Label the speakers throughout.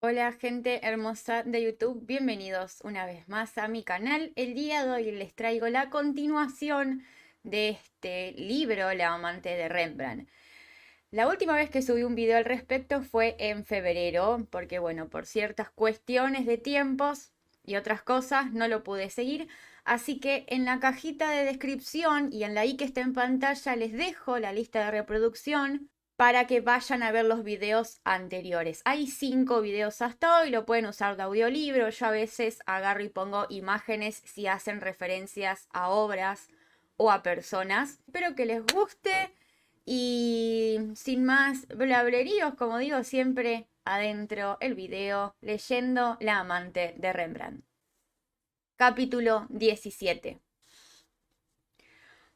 Speaker 1: Hola gente hermosa de YouTube, bienvenidos una vez más a mi canal. El día de hoy les traigo la continuación de este libro, La amante de Rembrandt. La última vez que subí un video al respecto fue en febrero, porque bueno, por ciertas cuestiones de tiempos y otras cosas no lo pude seguir. Así que en la cajita de descripción y en la i que está en pantalla les dejo la lista de reproducción para que vayan a ver los videos anteriores. Hay 5 videos hasta hoy, lo pueden usar de audiolibro. Yo a veces agarro y pongo imágenes si hacen referencias a obras o a personas. Espero que les guste y sin más blableríos, como digo siempre, adentro el video leyendo La amante de Rembrandt. Capítulo 17.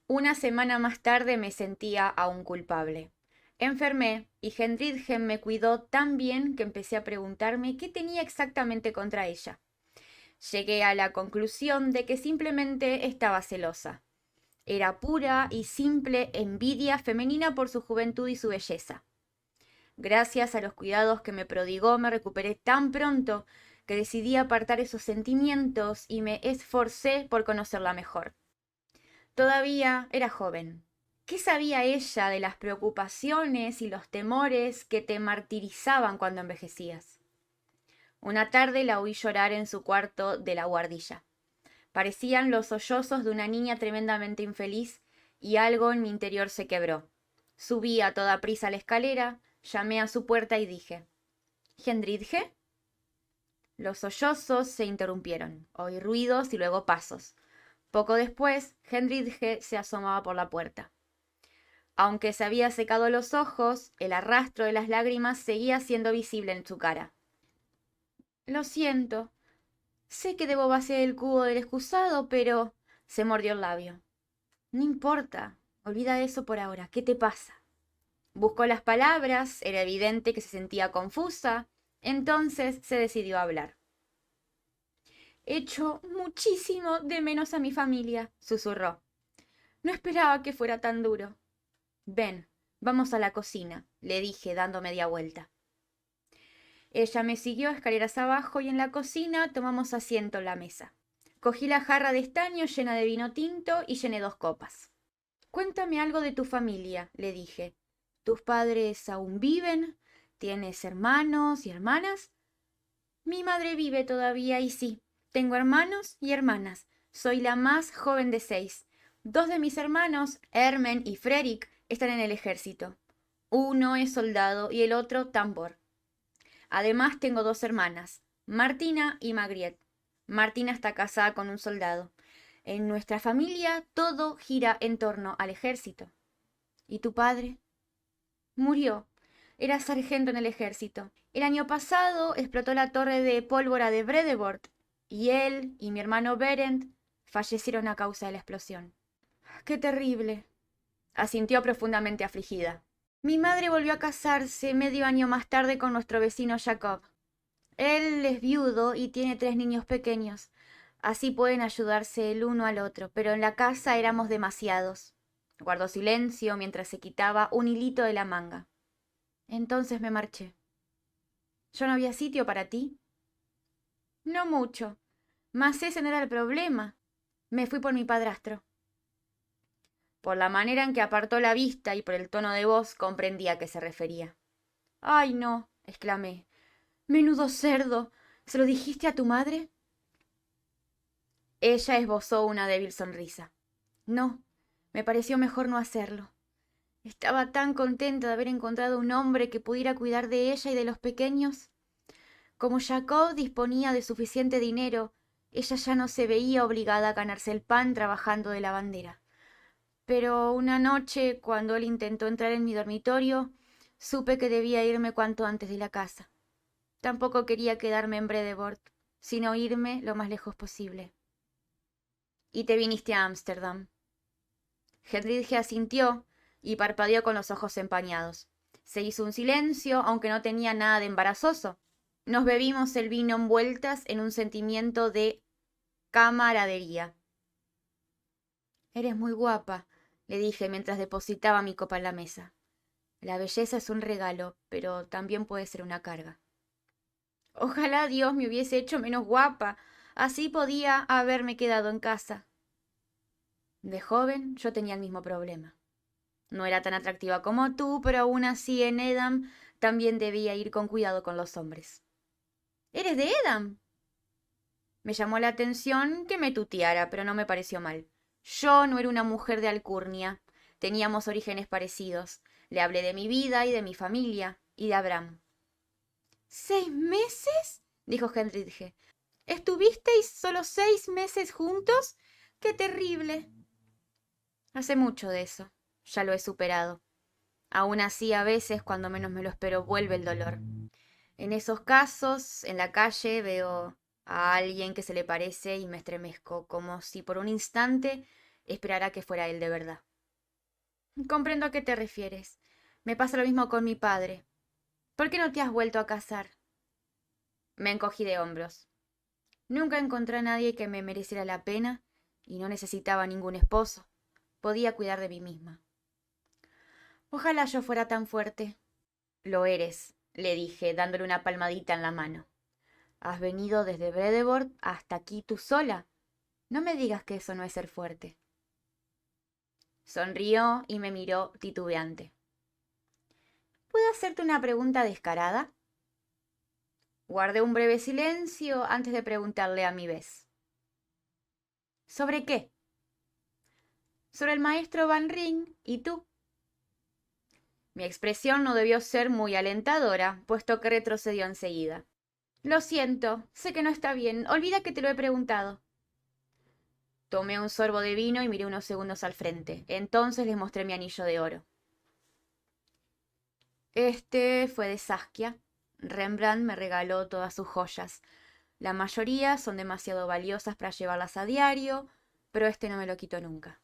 Speaker 1: Una semana más tarde me sentía aún culpable. Enfermé y Hendrickje me cuidó tan bien que empecé a preguntarme qué tenía exactamente contra ella. Llegué a la conclusión de que simplemente estaba celosa. Era pura y simple envidia femenina por su juventud y su belleza. Gracias a los cuidados que me prodigó, me recuperé tan pronto que decidí apartar esos sentimientos y me esforcé por conocerla mejor. Todavía era joven. ¿Qué sabía ella de las preocupaciones y los temores que te martirizaban cuando envejecías? Una tarde la oí llorar en su cuarto de la guardilla. Parecían los sollozos de una niña tremendamente infeliz y algo en mi interior se quebró. Subí a toda prisa la escalera, llamé a su puerta y dije: ¿Hendrickje? Los sollozos se interrumpieron. Oí ruidos y luego pasos. Poco después, Hendrickje se asomaba por la puerta. Aunque se había secado los ojos, el arrastro de las lágrimas seguía siendo visible en su cara. Lo siento. Sé que debo vaciar el cubo del excusado, pero... Se mordió el labio. No importa. Olvida eso por ahora. ¿Qué te pasa? Buscó las palabras. Era evidente que se sentía confusa. Entonces se decidió a hablar. Echo muchísimo de menos a mi familia, susurró. No esperaba que fuera tan duro. Ven, vamos a la cocina, le dije, dando media vuelta. Ella me siguió escaleras abajo y en la cocina tomamos asiento en la mesa. Cogí la jarra de estaño llena de vino tinto y llené 2 copas. Cuéntame algo de tu familia, le dije. ¿Tus padres aún viven? ¿Tienes hermanos y hermanas? Mi madre vive todavía y sí, tengo hermanos y hermanas. Soy la más joven de 6. 2 de mis hermanos, Hermen y Fredrik, están en el ejército. Uno es soldado y el otro tambor. Además tengo 2 hermanas, Martina y Magriette. Martina está casada con un soldado. En nuestra familia todo gira en torno al ejército. ¿Y tu padre? Murió. Era sargento en el ejército. El año pasado explotó la torre de pólvora de Bredebord y él y mi hermano Berend fallecieron a causa de la explosión. ¡Qué terrible!, asintió profundamente afligida. Mi madre volvió a casarse medio año más tarde con nuestro vecino Jacob. Él es viudo y tiene 3 niños pequeños. Así pueden ayudarse el uno al otro, pero en la casa éramos demasiados. Guardó silencio mientras se quitaba un hilito de la manga. Entonces me marché. ¿Yo no había sitio para ti? No mucho. Mas ese no era el problema. Me fui por mi padrastro. Por la manera en que apartó la vista y por el tono de voz comprendí a qué se refería. ¡Ay, no!, exclamé. Menudo cerdo. ¿Se lo dijiste a tu madre? Ella esbozó una débil sonrisa. No, me pareció mejor no hacerlo. Estaba tan contenta de haber encontrado un hombre que pudiera cuidar de ella y de los pequeños. Como Jacob disponía de suficiente dinero, ella ya no se veía obligada a ganarse el pan trabajando de lavandera. Pero una noche, cuando él intentó entrar en mi dormitorio, supe que debía irme cuanto antes de la casa. Tampoco quería quedarme en Bredebord, sino irme lo más lejos posible. Y te viniste a Ámsterdam. Hendrickje asintió y parpadeó con los ojos empañados. Se hizo un silencio, aunque no tenía nada de embarazoso. Nos bebimos el vino envueltas en un sentimiento de camaradería. Eres muy guapa, le dije mientras depositaba mi copa en la mesa. La belleza es un regalo, pero también puede ser una carga. Ojalá Dios me hubiese hecho menos guapa, así podía haberme quedado en casa. De joven yo tenía el mismo problema. No era tan atractiva como tú, pero aún así en Edam también debía ir con cuidado con los hombres. ¿Eres de Edam? Me llamó la atención que me tuteara, pero no me pareció mal. Yo no era una mujer de alcurnia. Teníamos orígenes parecidos. Le hablé de mi vida y de mi familia, y de Abraham. ¿6 meses? Dijo Hendridge. ¿Estuvisteis solo 6 meses juntos? ¡Qué terrible! Hace mucho de eso. Ya lo he superado. Aún así, a veces, cuando menos me lo espero, vuelve el dolor. En esos casos, en la calle, veo a alguien que se le parece y me estremezco, como si por un instante esperara que fuera él de verdad. Comprendo a qué te refieres. Me pasa lo mismo con mi padre. ¿Por qué no te has vuelto a casar? Me encogí de hombros. Nunca encontré a nadie que me mereciera la pena y no necesitaba ningún esposo. Podía cuidar de mí misma. Ojalá yo fuera tan fuerte. Lo eres, le dije, dándole una palmadita en la mano. Has venido desde Bredebord hasta aquí tú sola. No me digas que eso no es ser fuerte. Sonrió y me miró titubeante. ¿Puedo hacerte una pregunta descarada? Guardé un breve silencio antes de preguntarle a mi vez. ¿Sobre qué? Sobre el maestro Van Ring y tú. Mi expresión no debió ser muy alentadora, puesto que retrocedió enseguida. Lo siento, sé que no está bien. Olvida que te lo he preguntado. Tomé un sorbo de vino y miré unos segundos al frente. Entonces les mostré mi anillo de oro. Este fue de Saskia. Rembrandt me regaló todas sus joyas. La mayoría son demasiado valiosas para llevarlas a diario, pero este no me lo quitó nunca.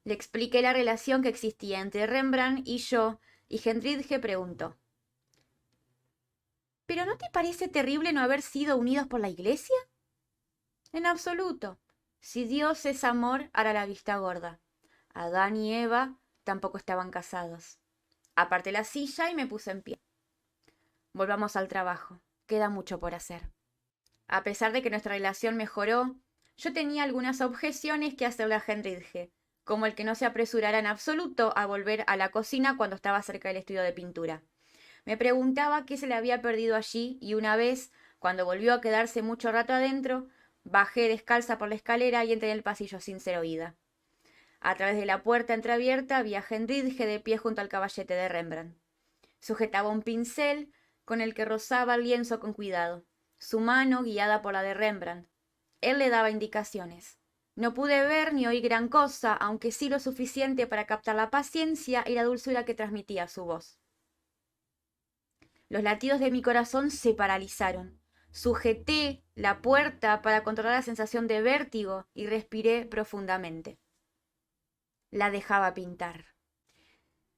Speaker 1: Le expliqué la relación que existía entre Rembrandt y yo, y Hendridge preguntó: ¿Pero no te parece terrible no haber sido unidos por la Iglesia? En absoluto. Si Dios es amor, hará la vista gorda. Adán y Eva tampoco estaban casados. Aparté la silla y me puse en pie. Volvamos al trabajo. Queda mucho por hacer. A pesar de que nuestra relación mejoró, yo tenía algunas objeciones que hacerle a Hendridge, como el que no se apresurara en absoluto a volver a la cocina cuando estaba cerca del estudio de pintura. Me preguntaba qué se le había perdido allí y una vez, cuando volvió a quedarse mucho rato adentro, bajé descalza por la escalera y entré en el pasillo sin ser oída. A través de la puerta entreabierta vi a Hendridge de pie junto al caballete de Rembrandt. Sujetaba un pincel con el que rozaba el lienzo con cuidado, su mano guiada por la de Rembrandt. Él le daba indicaciones. No pude ver ni oír gran cosa, aunque sí lo suficiente para captar la paciencia y la dulzura que transmitía su voz. Los latidos de mi corazón se paralizaron. Sujeté la puerta para controlar la sensación de vértigo y respiré profundamente. La dejaba pintar.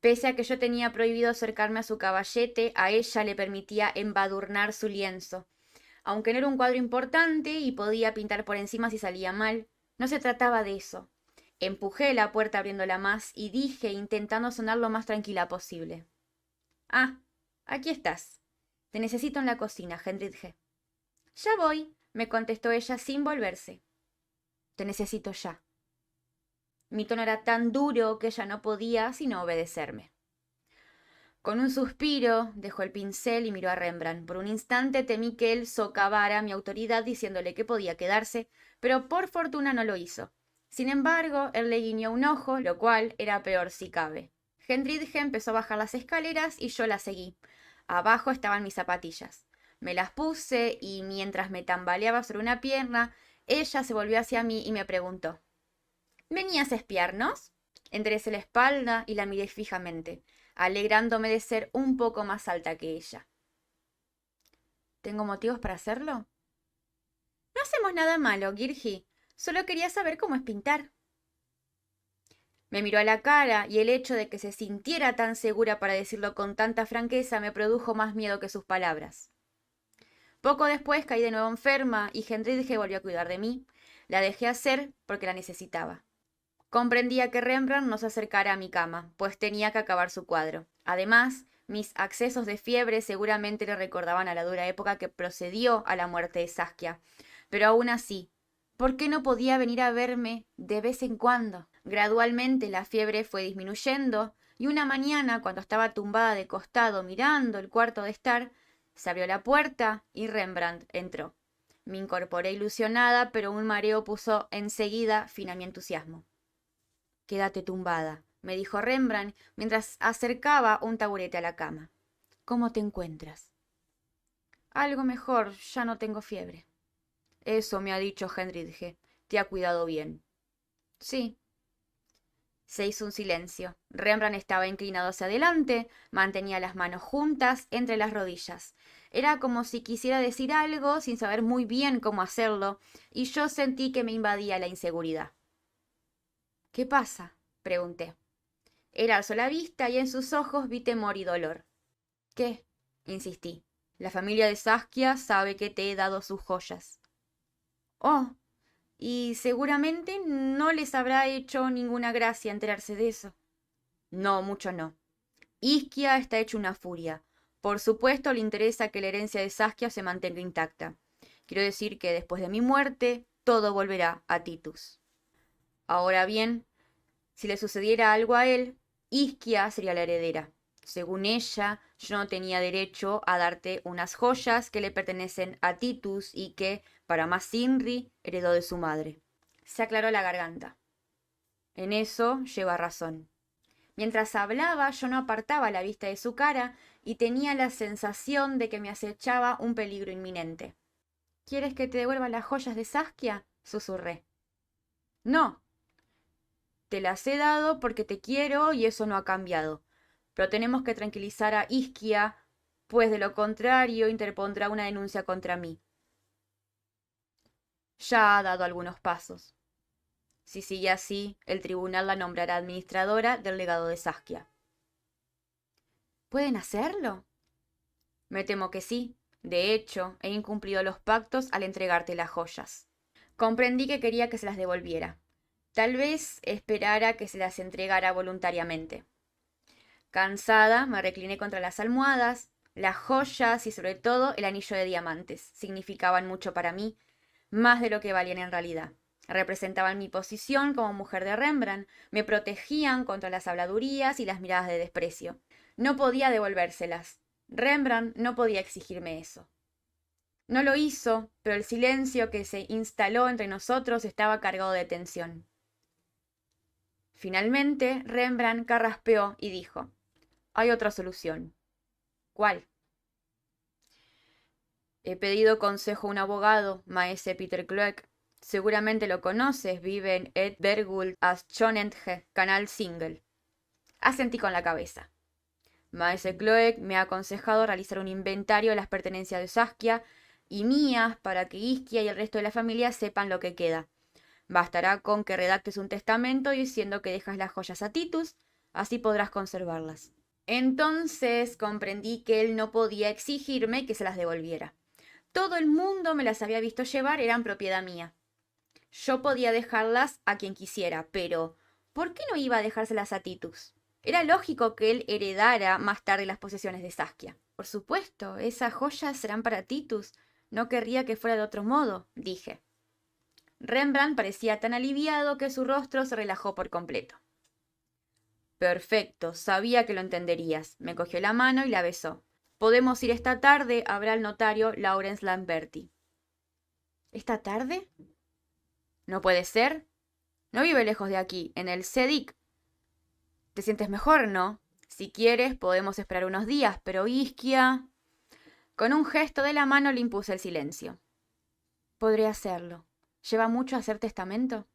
Speaker 1: Pese a que yo tenía prohibido acercarme a su caballete, a ella le permitía embadurnar su lienzo. Aunque no era un cuadro importante y podía pintar por encima si salía mal, no se trataba de eso. Empujé la puerta abriéndola más y dije, intentando sonar lo más tranquila posible: Ah, aquí estás. Te necesito en la cocina, Hendridge. Ya voy, me contestó ella sin volverse. Te necesito ya. Mi tono era tan duro que ella no podía sino obedecerme. Con un suspiro dejó el pincel y miró a Rembrandt. Por un instante temí que él socavara mi autoridad diciéndole que podía quedarse, pero por fortuna no lo hizo. Sin embargo, él le guiñó un ojo, lo cual era peor si cabe. Hendridge empezó a bajar las escaleras y yo la seguí. Abajo estaban mis zapatillas. Me las puse y mientras me tambaleaba sobre una pierna, ella se volvió hacia mí y me preguntó: ¿Venías a espiarnos? Enderecé la espalda y la miré fijamente, alegrándome de ser un poco más alta que ella. ¿Tengo motivos para hacerlo? No hacemos nada malo, Girgy. Solo quería saber cómo es pintar. Me miró a la cara y el hecho de que se sintiera tan segura para decirlo con tanta franqueza me produjo más miedo que sus palabras. Poco después caí de nuevo enferma y Hendridge volvió a cuidar de mí. La dejé hacer porque la necesitaba. Comprendía que Rembrandt no se acercara a mi cama, pues tenía que acabar su cuadro. Además, Mis accesos de fiebre seguramente le recordaban a la dura época que procedió a la muerte de Saskia. Pero aún así, ¿por qué no podía venir a verme de vez en cuando? Gradualmente la fiebre fue disminuyendo y una mañana, cuando estaba tumbada de costado mirando el cuarto de estar, se abrió la puerta y Rembrandt entró. Me incorporé ilusionada, pero un mareo puso enseguida fin a mi entusiasmo. Quédate tumbada, me dijo Rembrandt mientras acercaba un taburete a la cama. ¿Cómo te encuentras? Algo mejor, ya no tengo fiebre. Eso me ha dicho Hendrikje. Te ha cuidado bien. Sí. Se hizo un silencio. Rembrandt estaba inclinado hacia adelante, mantenía las manos juntas entre las rodillas. Era como si quisiera decir algo sin saber muy bien cómo hacerlo, y yo sentí que me invadía la inseguridad. ¿Qué pasa? Pregunté. Él alzó la vista y en sus ojos vi temor y dolor. ¿Qué? Insistí. La familia de Saskia sabe que te he dado sus joyas. Oh, y seguramente no les habrá hecho ninguna gracia enterarse de eso. No, mucho no. Isquia está hecho una furia. Por supuesto le interesa que la herencia de Saskia se mantenga intacta. Quiero decir que después de mi muerte, todo volverá a Titus. Ahora bien, si le sucediera algo a él, Isquia sería la heredera. Según ella, yo no tenía derecho a darte unas joyas que le pertenecen a Titus y que, para más Sinri, heredó de su madre. Se aclaró la garganta. En eso lleva razón. Mientras hablaba, yo no apartaba la vista de su cara y tenía la sensación de que me acechaba un peligro inminente. ¿Quieres que te devuelva las joyas de Saskia? Susurré. No. Te las he dado porque te quiero y eso no ha cambiado. Pero tenemos que tranquilizar a Isquia, pues de lo contrario interpondrá una denuncia contra mí. Ya ha dado algunos pasos. Si sigue así, el tribunal la nombrará administradora del legado de Saskia. ¿Pueden hacerlo? Me temo que sí. De hecho, he incumplido los pactos al entregarte las joyas. Comprendí que quería que se las devolviera. Tal vez esperara que se las entregara voluntariamente. Cansada, me recliné contra las almohadas. Las joyas y sobre todo el anillo de diamantes significaban mucho para mí, más de lo que valían en realidad. Representaban mi posición como mujer de Rembrandt, me protegían contra las habladurías y las miradas de desprecio. No podía devolvérselas. Rembrandt no podía exigirme eso. No lo hizo, pero el silencio que se instaló entre nosotros estaba cargado de tensión. Finalmente, Rembrandt carraspeó y dijo: Hay otra solución. ¿Cuál? He pedido consejo a un abogado, maese Peter Cloek. Seguramente lo conoces, vive en Ed Bergul, Aschonentge, Canal Single. Asentí con la cabeza. Maese Cloek me ha aconsejado realizar un inventario de las pertenencias de Saskia y mías para que Isquia y el resto de la familia sepan lo que queda. Bastará con que redactes un testamento diciendo que dejas las joyas a Titus, así podrás conservarlas. Entonces comprendí que él no podía exigirme que se las devolviera. Todo el mundo me las había visto llevar, eran propiedad mía. Yo podía dejarlas a quien quisiera, pero ¿por qué no iba a dejárselas a Titus? Era lógico que él heredara más tarde las posesiones de Saskia. Por supuesto, esas joyas serán para Titus. No querría que fuera de otro modo, dije. Rembrandt parecía tan aliviado que su rostro se relajó por completo. Perfecto, sabía que lo entenderías. Me cogió la mano y la besó. Podemos ir esta tarde a ver al notario Lawrence Lamberti. ¿Esta tarde? ¿No puede ser? No vive lejos de aquí, en el Cedic. ¿Te sientes mejor, no? Si quieres, podemos esperar unos días, pero Isquia... Con un gesto de la mano le impuse el silencio. Podré hacerlo. ¿Lleva mucho hacer testamento?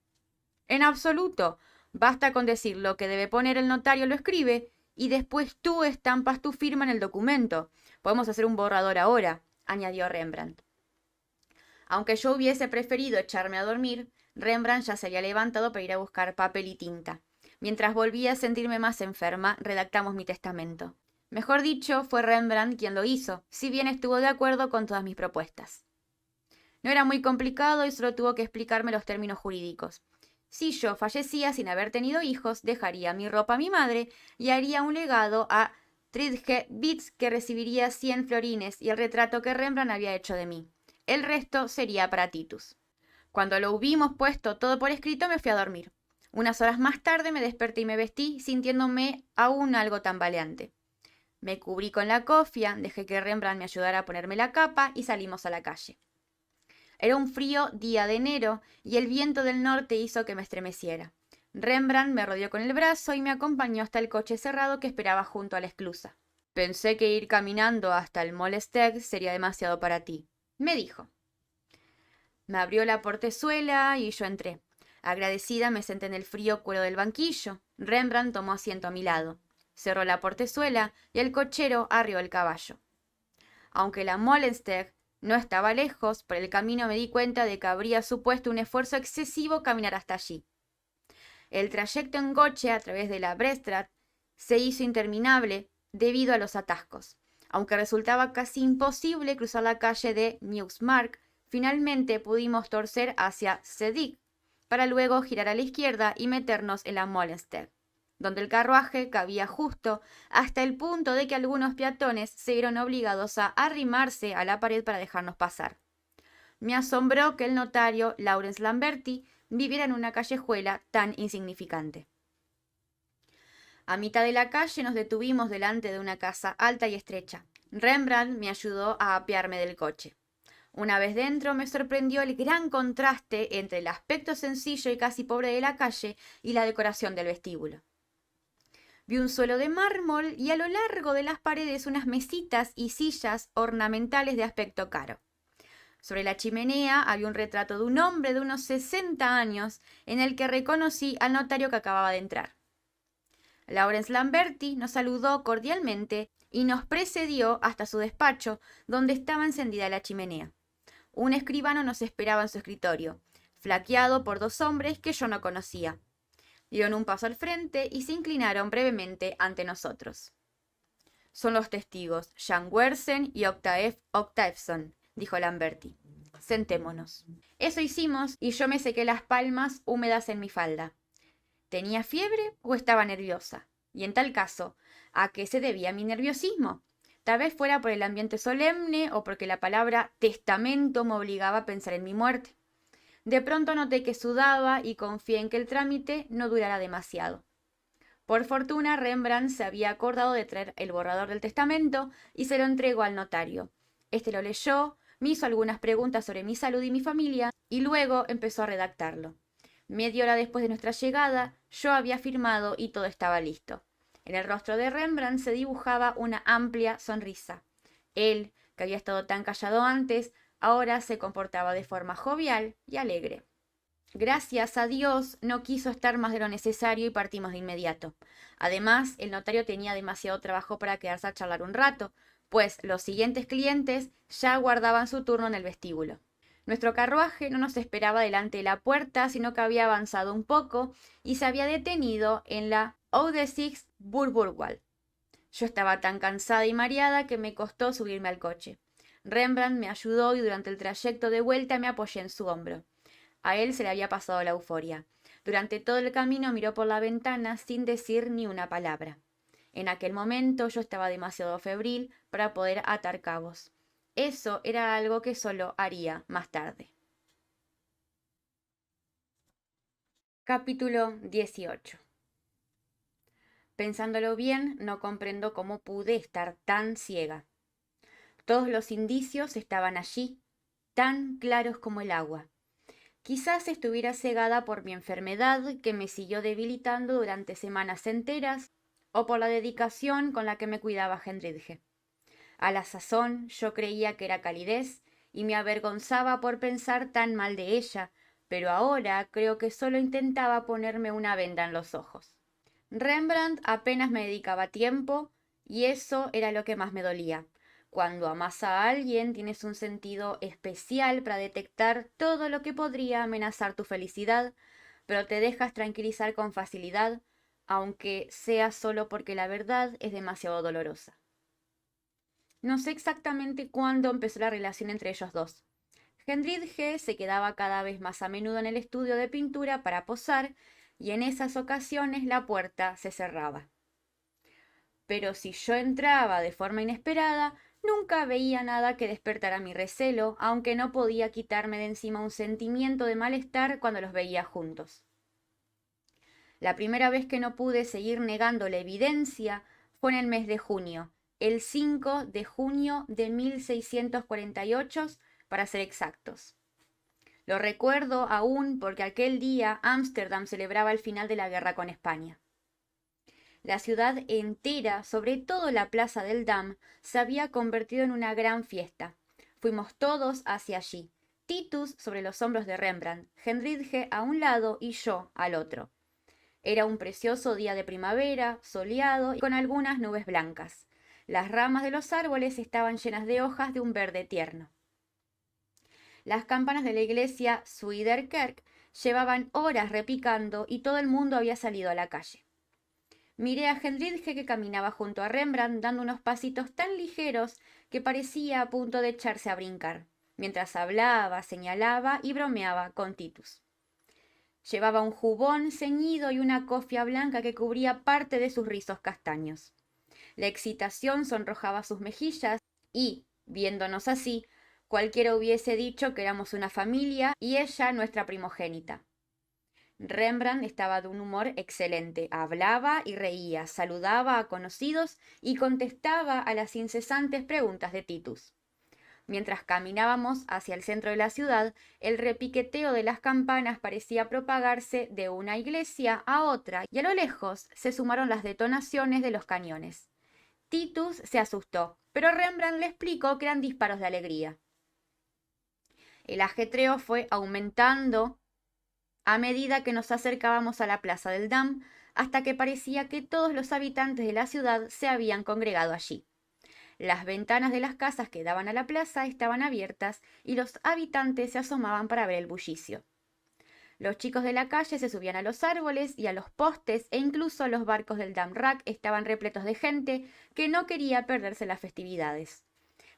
Speaker 1: En absoluto. Basta con decir lo que debe poner el notario, lo escribe, y después tú estampas tu firma en el documento. Podemos hacer un borrador ahora, añadió Rembrandt. Aunque yo hubiese preferido echarme a dormir, Rembrandt ya se había levantado para ir a buscar papel y tinta. Mientras volvía a sentirme más enferma, redactamos mi testamento. Mejor dicho, fue Rembrandt quien lo hizo, si bien estuvo de acuerdo con todas mis propuestas. No era muy complicado y solo tuvo que explicarme los términos jurídicos. Si yo fallecía sin haber tenido hijos, dejaría mi ropa a mi madre y haría un legado a Stridge Bits, que recibiría 100 florines, y el retrato que Rembrandt había hecho de mí. El resto sería para Titus. Cuando lo hubimos puesto todo por escrito, me fui a dormir. Unas horas más tarde me desperté y me vestí, sintiéndome aún algo tambaleante. Me cubrí con la cofia, dejé que Rembrandt me ayudara a ponerme la capa y salimos a la calle. Era un frío día de enero y el viento del norte hizo que me estremeciera. Rembrandt me rodeó con el brazo y me acompañó hasta el coche cerrado que esperaba junto a la esclusa. Pensé que ir caminando hasta el Molesteg sería demasiado para ti, me dijo. Me abrió la portezuela y yo entré. Agradecida me senté en el frío cuero del banquillo. Rembrandt tomó asiento a mi lado. Cerró la portezuela y el cochero arrió el caballo. Aunque la Molensteg no estaba lejos, por el camino me di cuenta de que habría supuesto un esfuerzo excesivo caminar hasta allí. El trayecto en coche a través de la Brestraat se hizo interminable debido a los atascos. Aunque resultaba casi imposible cruzar la calle de Nieuwsmarkt, finalmente pudimos torcer hacia Zeedik, para luego girar a la izquierda y meternos en la Molensteg, donde el carruaje cabía justo hasta el punto de que algunos peatones se vieron obligados a arrimarse a la pared para dejarnos pasar. Me asombró que el notario Laurens Lamberti viviera en una callejuela tan insignificante. A mitad de la calle nos detuvimos delante de una casa alta y estrecha. Rembrandt me ayudó a apearme del coche. Una vez dentro me sorprendió el gran contraste entre el aspecto sencillo y casi pobre de la calle y la decoración del vestíbulo. Vi un suelo de mármol y a lo largo de las paredes unas mesitas y sillas ornamentales de aspecto caro. Sobre la chimenea había un retrato de un hombre de unos 60 años en el que reconocí al notario que acababa de entrar. Laurens Lamberti nos saludó cordialmente y nos precedió hasta su despacho, donde estaba encendida la chimenea. Un escribano nos esperaba en su escritorio, flaqueado por dos hombres que yo no conocía. Dieron un paso al frente y se inclinaron brevemente ante nosotros. Son los testigos, Jan Wersen y Octaveson, dijo Lamberti. Sentémonos. Eso hicimos y yo me sequé las palmas húmedas en mi falda. ¿Tenía fiebre o estaba nerviosa? Y en tal caso, ¿a qué se debía mi nerviosismo? Tal vez fuera por el ambiente solemne o porque la palabra testamento me obligaba a pensar en mi muerte. De pronto noté que sudaba y confié en que el trámite no durara demasiado. Por fortuna, Rembrandt se había acordado de traer el borrador del testamento y se lo entregó al notario. Este lo leyó, me hizo algunas preguntas sobre mi salud y mi familia y luego empezó a redactarlo. Media hora después de nuestra llegada, yo había firmado y todo estaba listo. En el rostro de Rembrandt se dibujaba una amplia sonrisa. Él, que había estado tan callado antes, ahora se comportaba de forma jovial y alegre. Gracias a Dios no quiso estar más de lo necesario y partimos de inmediato. Además, el notario tenía demasiado trabajo para quedarse a charlar un rato, pues los siguientes clientes ya aguardaban su turno en el vestíbulo. Nuestro carruaje no nos esperaba delante de la puerta, sino que había avanzado un poco y se había detenido en la Oude Six Burgwal. Yo estaba tan cansada y mareada que me costó subirme al coche. Rembrandt me ayudó y durante el trayecto de vuelta me apoyé en su hombro. A él se le había pasado la euforia. Durante todo el camino miró por la ventana sin decir ni una palabra. En aquel momento yo estaba demasiado febril para poder atar cabos. Eso era algo que solo haría más tarde. Capítulo 18. Pensándolo bien, no comprendo cómo pude estar tan ciega. Todos los indicios estaban allí, tan claros como el agua. Quizás estuviera cegada por mi enfermedad, que me siguió debilitando durante semanas enteras, o por la dedicación con la que me cuidaba Hendridge. A la sazón yo creía que era calidez y me avergonzaba por pensar tan mal de ella, pero ahora creo que solo intentaba ponerme una venda en los ojos. Rembrandt apenas me dedicaba tiempo y eso era lo que más me dolía. Cuando amas a alguien tienes un sentido especial para detectar todo lo que podría amenazar tu felicidad, pero te dejas tranquilizar con facilidad, aunque sea solo porque la verdad es demasiado dolorosa. No sé exactamente cuándo empezó la relación entre ellos dos. Hendridge se quedaba cada vez más a menudo en el estudio de pintura para posar y en esas ocasiones la puerta se cerraba. pero si yo entraba de forma inesperada, nunca veía nada que despertara mi recelo, aunque no podía quitarme de encima un sentimiento de malestar cuando los veía juntos. La primera vez que no pude seguir negando la evidencia fue en el mes de junio, el 5 de junio de 1648, para ser exactos. Lo recuerdo aún porque aquel día Ámsterdam celebraba el final de la guerra con España. La ciudad entera, sobre todo la plaza del Dam, se había convertido en una gran fiesta. Fuimos todos hacia allí, Titus sobre los hombros de Rembrandt, Hendrikje a un lado y yo al otro. Era un precioso día de primavera, soleado y con algunas nubes blancas. Las ramas de los árboles estaban llenas de hojas de un verde tierno. Las campanas de la iglesia Zuiderkerk llevaban horas repicando y todo el mundo había salido a la calle. Miré a Hendrikje que caminaba junto a Rembrandt dando unos pasitos tan ligeros que parecía a punto de echarse a brincar, mientras hablaba, señalaba y bromeaba con Titus. Llevaba un jubón ceñido y una cofia blanca que cubría parte de sus rizos castaños. La excitación sonrojaba sus mejillas y, viéndonos así, cualquiera hubiese dicho que éramos una familia y ella nuestra primogénita. Rembrandt estaba de un humor excelente, hablaba y reía, saludaba a conocidos y contestaba a las incesantes preguntas de Titus. Mientras caminábamos hacia el centro de la ciudad, el repiqueteo de las campanas parecía propagarse de una iglesia a otra y a lo lejos se sumaron las detonaciones de los cañones. Titus se asustó, pero Rembrandt le explicó que eran disparos de alegría. El ajetreo fue aumentando a medida que nos acercábamos a la plaza del Dam, hasta que parecía que todos los habitantes de la ciudad se habían congregado allí. Las ventanas de las casas que daban a la plaza estaban abiertas y los habitantes se asomaban para ver el bullicio. Los chicos de la calle se subían a los árboles y a los postes e incluso los barcos del Damrak estaban repletos de gente que no quería perderse las festividades.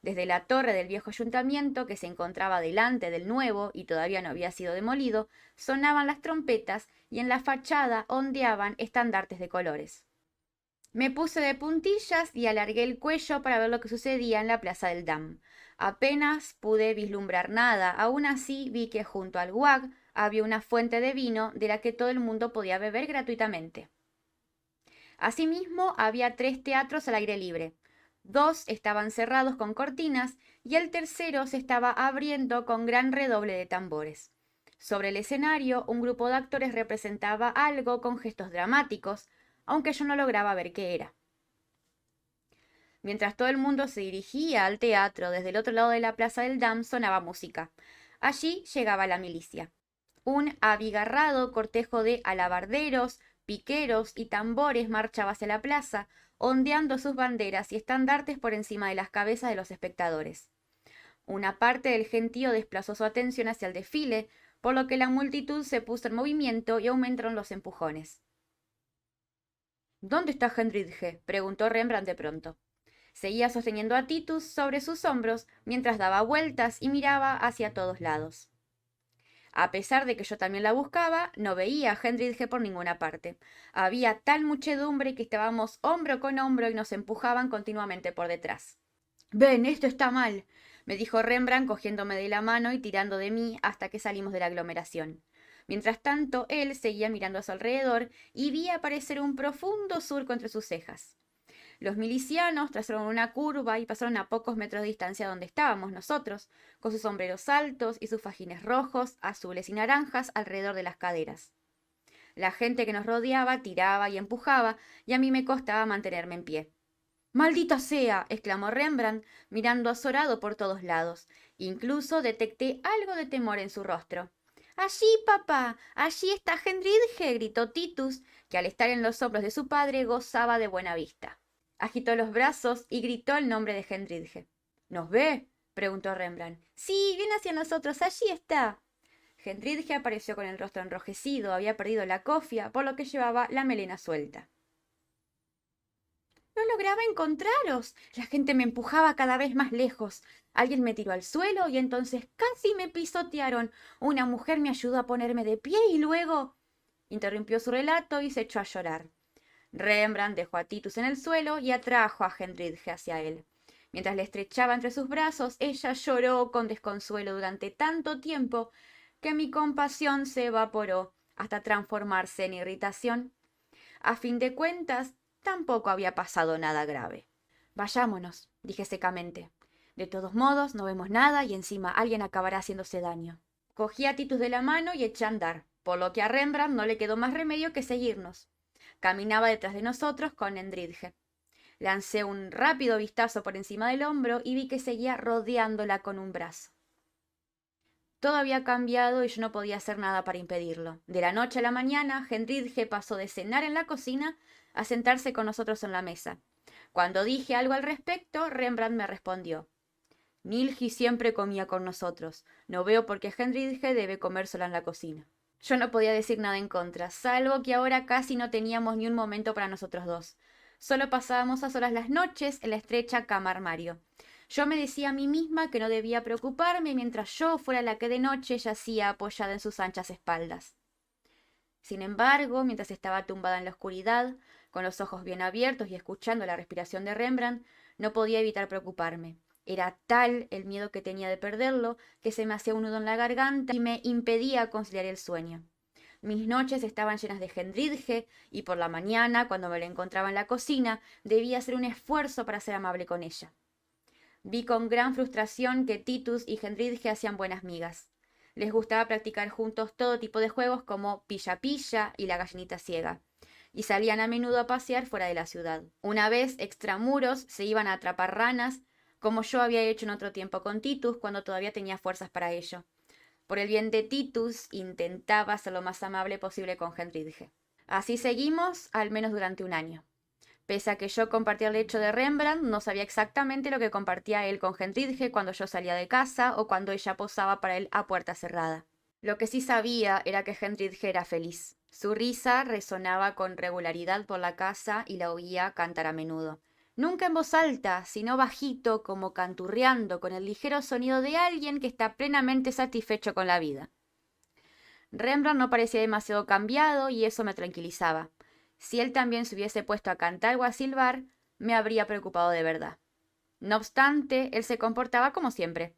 Speaker 1: Desde la torre del viejo ayuntamiento, que se encontraba delante del nuevo y todavía no había sido demolido, sonaban las trompetas y en la fachada ondeaban estandartes de colores. Me puse de puntillas y alargué el cuello para ver lo que sucedía en la plaza del Dam. Apenas pude vislumbrar nada, aún así vi que junto al Wag había una fuente de vino de la que todo el mundo podía beber gratuitamente. Asimismo, había 3 teatros al aire libre. 2 estaban cerrados con cortinas y el tercero se estaba abriendo con gran redoble de tambores. Sobre el escenario, un grupo de actores representaba algo con gestos dramáticos, aunque yo no lograba ver qué era. Mientras todo el mundo se dirigía al teatro desde el otro lado de la plaza del Dam, sonaba música. Allí llegaba la milicia. Un abigarrado cortejo de alabarderos, piqueros y tambores marchaba hacia la plaza, ondeando sus banderas y estandartes por encima de las cabezas de los espectadores. Una parte del gentío desplazó su atención hacia el desfile, por lo que la multitud se puso en movimiento y aumentaron los empujones. ¿Dónde está Hendrikje?, preguntó Rembrandt de pronto. Seguía sosteniendo a Titus sobre sus hombros mientras daba vueltas y miraba hacia todos lados. A pesar de que yo también la buscaba, no veía a Hendrikje por ninguna parte. Había tal muchedumbre que estábamos hombro con hombro y nos empujaban continuamente por detrás. «Ven, esto está mal», me dijo Rembrandt cogiéndome de la mano y tirando de mí hasta que salimos de la aglomeración. Mientras tanto, él seguía mirando a su alrededor y vi aparecer un profundo surco entre sus cejas. Los milicianos trazaron una curva y pasaron a pocos metros de distancia donde estábamos nosotros, con sus sombreros altos y sus fajines rojos, azules y naranjas alrededor de las caderas. La gente que nos rodeaba tiraba y empujaba, y a mí me costaba mantenerme en pie. «¡Maldita sea!», exclamó Rembrandt, mirando azorado por todos lados. Incluso detecté algo de temor en su rostro. «¡Allí, papá! ¡Allí está Hendrikje!», gritó Titus, que al estar en los hombros de su padre gozaba de buena vista. Agitó los brazos y gritó el nombre de Hendrikje. «¿Nos ve?», preguntó Rembrandt. «Sí, viene hacia nosotros, allí está». Hendrikje apareció con el rostro enrojecido, había perdido la cofia, por lo que llevaba la melena suelta. «No lograba encontraros. La gente me empujaba cada vez más lejos. Alguien me tiró al suelo y entonces casi me pisotearon. Una mujer me ayudó a ponerme de pie y luego...» Interrumpió su relato y se echó a llorar. Rembrandt dejó a Titus en el suelo y atrajo a Hendridge hacia él. Mientras le estrechaba entre sus brazos, ella lloró con desconsuelo durante tanto tiempo que mi compasión se evaporó hasta transformarse en irritación. A fin de cuentas, tampoco había pasado nada grave. Vayámonos, dije secamente. De todos modos, no vemos nada y encima alguien acabará haciéndose daño. Cogí a Titus de la mano y eché a andar, por lo que a Rembrandt no le quedó más remedio que seguirnos. Caminaba detrás de nosotros con Hendridge. Lancé un rápido vistazo por encima del hombro y vi que seguía rodeándola con un brazo. Todo había cambiado y yo no podía hacer nada para impedirlo. De la noche a la mañana, Hendridge pasó de cenar en la cocina a sentarse con nosotros en la mesa. Cuando dije algo al respecto, Rembrandt me respondió: Nilgi siempre comía con nosotros. No veo por qué Hendridge debe comer sola en la cocina. Yo no podía decir nada en contra, salvo que ahora casi no teníamos ni un momento para nosotros dos. Solo pasábamos a solas las noches en la estrecha cama armario. Yo me decía a mí misma que no debía preocuparme mientras yo fuera la que de noche yacía apoyada en sus anchas espaldas. Sin embargo, mientras estaba tumbada en la oscuridad, con los ojos bien abiertos y escuchando la respiración de Rembrandt, no podía evitar preocuparme. Era tal el miedo que tenía de perderlo que se me hacía un nudo en la garganta y me impedía conciliar el sueño. Mis noches estaban llenas de Hendridge y por la mañana, cuando me la encontraba en la cocina, debía hacer un esfuerzo para ser amable con ella. Vi con gran frustración que Titus y Hendridge hacían buenas migas. Les gustaba practicar juntos todo tipo de juegos como pilla-pilla y la gallinita ciega, y salían a menudo a pasear fuera de la ciudad. Una vez, extramuros, se iban a atrapar ranas, como yo había hecho en otro tiempo con Titus cuando todavía tenía fuerzas para ello. Por el bien de Titus, intentaba ser lo más amable posible con Hendridge. Así seguimos, al menos durante un año. Pese a que yo compartía el lecho de Rembrandt, no sabía exactamente lo que compartía él con Hendridge cuando yo salía de casa o cuando ella posaba para él a puerta cerrada. Lo que sí sabía era que Hendridge era feliz. Su risa resonaba con regularidad por la casa y la oía cantar a menudo. Nunca en voz alta, sino bajito, como canturreando, con el ligero sonido de alguien que está plenamente satisfecho con la vida. Rembrandt no parecía demasiado cambiado y eso me tranquilizaba. Si él también se hubiese puesto a cantar o a silbar, me habría preocupado de verdad. No obstante, él se comportaba como siempre.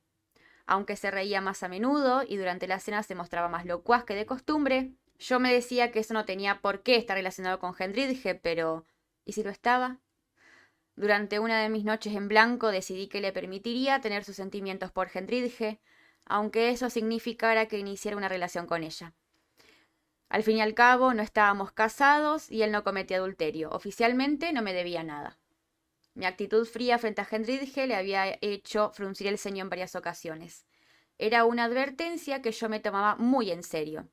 Speaker 1: Aunque se reía más a menudo y durante la cena se mostraba más locuaz que de costumbre, yo me decía que eso no tenía por qué estar relacionado con Hendridge, pero ¿y si lo estaba? Durante una de mis noches en blanco decidí que le permitiría tener sus sentimientos por Hendridge, aunque eso significara que iniciara una relación con ella. Al fin y al cabo, no estábamos casados y él no cometía adulterio. Oficialmente no me debía nada. Mi actitud fría frente a Hendridge le había hecho fruncir el ceño en varias ocasiones. Era una advertencia que yo me tomaba muy en serio.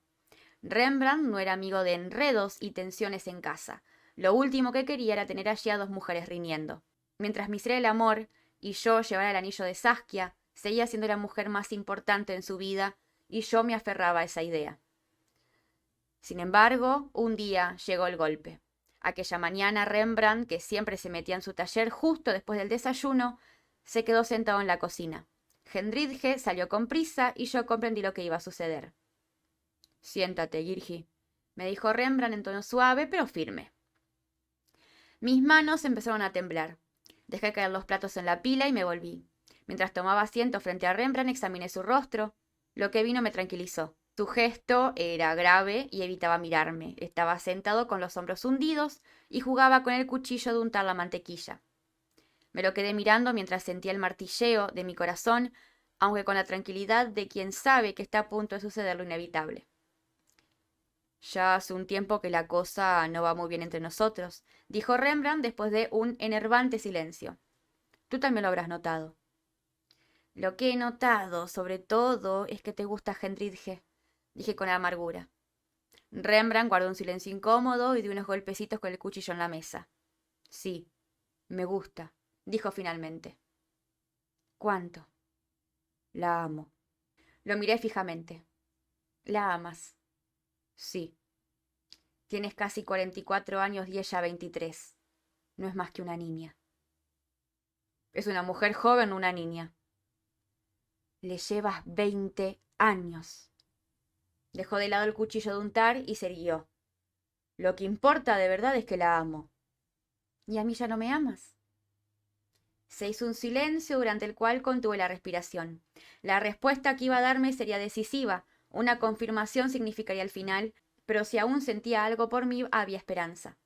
Speaker 1: Rembrandt no era amigo de enredos y tensiones en casa. Lo último que quería era tener allí a dos mujeres riñendo. Mientras me hiciera el amor y yo llevara el anillo de Saskia, seguía siendo la mujer más importante en su vida y yo me aferraba a esa idea. Sin embargo, un día llegó el golpe. Aquella mañana Rembrandt, que siempre se metía en su taller justo después del desayuno, se quedó sentado en la cocina. Hendridge salió con prisa y yo comprendí lo que iba a suceder. Siéntate, Girgi, me dijo Rembrandt en tono suave pero firme. Mis manos empezaron a temblar. Dejé caer los platos en la pila y me volví. Mientras tomaba asiento frente a Rembrandt examiné su rostro. Lo que vino me tranquilizó. Su gesto era grave y evitaba mirarme. Estaba sentado con los hombros hundidos y jugaba con el cuchillo de untar la mantequilla. Me lo quedé mirando mientras sentía el martilleo de mi corazón, aunque con la tranquilidad de quien sabe que está a punto de suceder lo inevitable. Ya hace un tiempo que la cosa no va muy bien entre nosotros, dijo Rembrandt después de un enervante silencio. Tú también lo habrás notado. Lo que he notado, sobre todo, es que te gusta Hendridge, dije con amargura. Rembrandt guardó un silencio incómodo y dio unos golpecitos con el cuchillo en la mesa. Sí, me gusta, dijo finalmente. ¿Cuánto? La amo. Lo miré fijamente. ¿La amas? Sí. Tienes casi 44 años y ella 23. No es más que una niña. ¿Es una mujer joven o una niña? Le llevas 20 años. Dejó de lado el cuchillo de untar y se irguió. Lo que importa de verdad es que la amo. ¿Y a mí ya no me amas? Se hizo un silencio durante el cual contuve la respiración. La respuesta que iba a darme sería decisiva. Una confirmación significaría el final, pero si aún sentía algo por mí, había esperanza.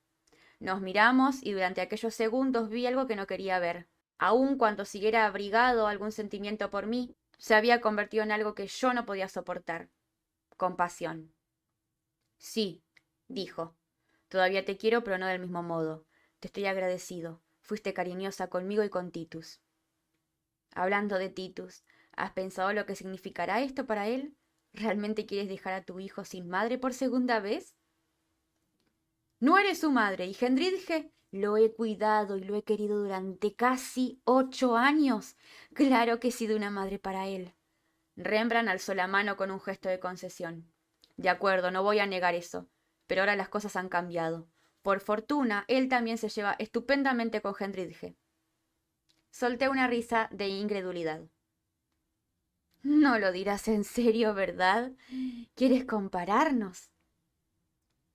Speaker 1: Nos miramos y durante aquellos segundos vi algo que no quería ver. Aun cuando siguiera abrigado algún sentimiento por mí, se había convertido en algo que yo no podía soportar. Compasión. Sí, dijo. Todavía te quiero, pero no del mismo modo. Te estoy agradecido. Fuiste cariñosa conmigo y con Titus. Hablando de Titus, ¿has pensado lo que significará esto para él? ¿Realmente quieres dejar a tu hijo sin madre por segunda vez? No eres su madre, y Hendridge lo he cuidado y lo he querido durante casi 8 años. Claro que he sido una madre para él. Rembrandt alzó la mano con un gesto de concesión. De acuerdo, no voy a negar eso, pero ahora las cosas han cambiado. Por fortuna, él también se lleva estupendamente con Hendridge. Solté una risa de incredulidad. No lo dirás en serio, ¿verdad? ¿Quieres compararnos?